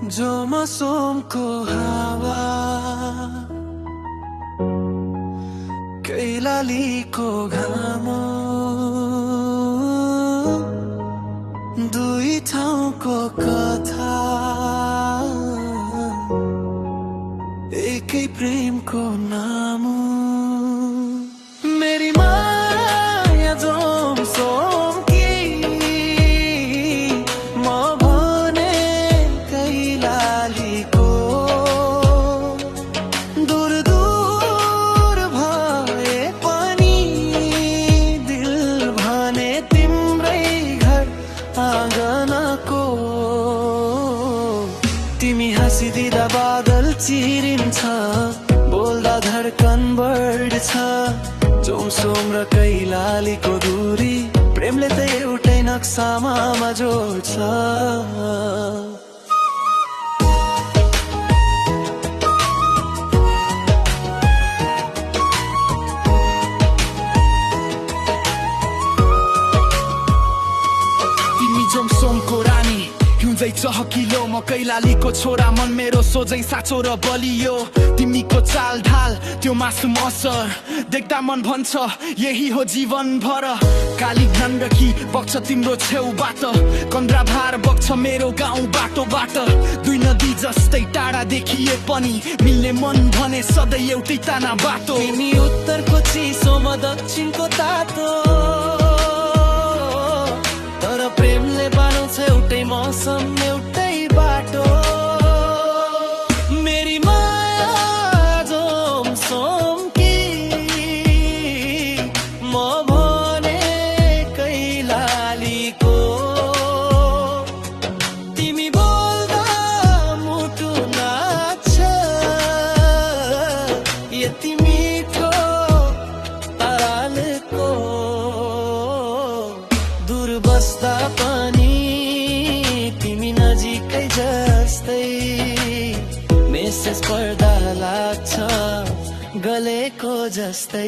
जो मौसमको हावा कैलालीको घाम दुई ठाउँको कथा एकै प्रेमको नाम मेरी माया जोमसोम की म भने कैलालीको दूर दूर भए पनि दिल भने तिम्रै घर आँगनको तिमी हाँसिदिँदा बादल चिरिन्छ बोल्दा धड्कन बढ्छ जोमसोम र कैलालीको दूरी प्रेमले त एउटै नक्सामा जोड्छ तिमी जोमसोमको रानी हिउँझै चहकिलो म कैलालीको छोरा मन मेरो सोझै साँचो र बलियो तिमीको चाल ढाल त्यो मासुम असर देख्दा मन भन्छ यही हो जीवन भर काली गण्डकी बग्छ तिम्रो छेउबाट कन्द्राभार बग्छ मेरो गाउँ बाटोबाट दुई नदी जस्तै टाढा देखिए पनि मिल्ने मन भने सधैँ एउटै ताना बाटो तिमी उत्तरको चिसो म दक्षिणको तातो तर प्रेमले बनाउँछ एउटै मौसम एउटै बाटो मेरी माया जोमसोम की म भने कैलालीको तिमी बोल्दा मुटु नाच्छ यति मिठो तारालेको दूर बस्दा पनि तिमी नजिकै जस्तै मेसेज पढ्दा लाग्छ गलेको जस्तै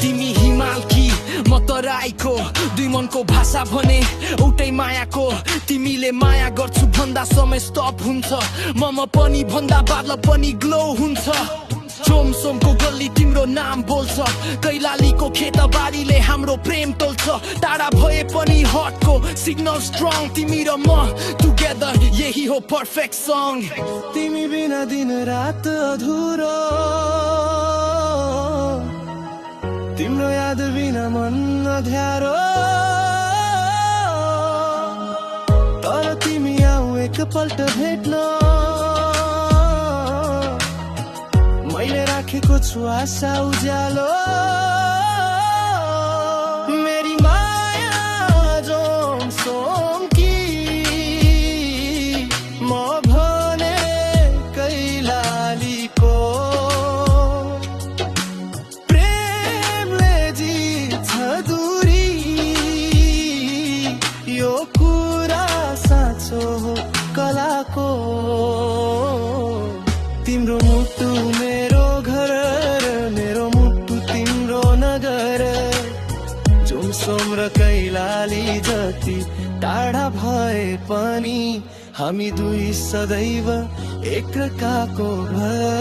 तिमी हिमालकी म तराईको दुई मनको भाषा भने एउटै मायाको तिमीले माया गर्छु भन्दा समय स्टप हुन्छ म पनि भन्दा बादल पनि ग्लो हुन्छ जोमसोमको गल्ली तिम्रो नाम बोल्छ कैलालीको खेतबारीले हाम्रो प्रेम तोल्छ टाढा भए पनि हटको सिग्नल स्ट्रङ तिमी र म टुगेदर यही हो पर्फेक्ट सङ तिमी बिना दिन रात अधुरो तिम्रो याद बिना मन अँध्यारो तर तिमी आऊ एकपल्ट भेट्न मैले राखेको छु आशा उज्यालो मेरी माया जोमसोम की म भने कैलालीको प्रेमले जित्छ दूरी यो कुरा साँचो हो कलाको तिम्रो मुटु मेरो घर मेरो मुटु तिम्रो नगर जोमसोम र कैलाली जति टाढा भए पनि हामी दुई सदैव एककाको घर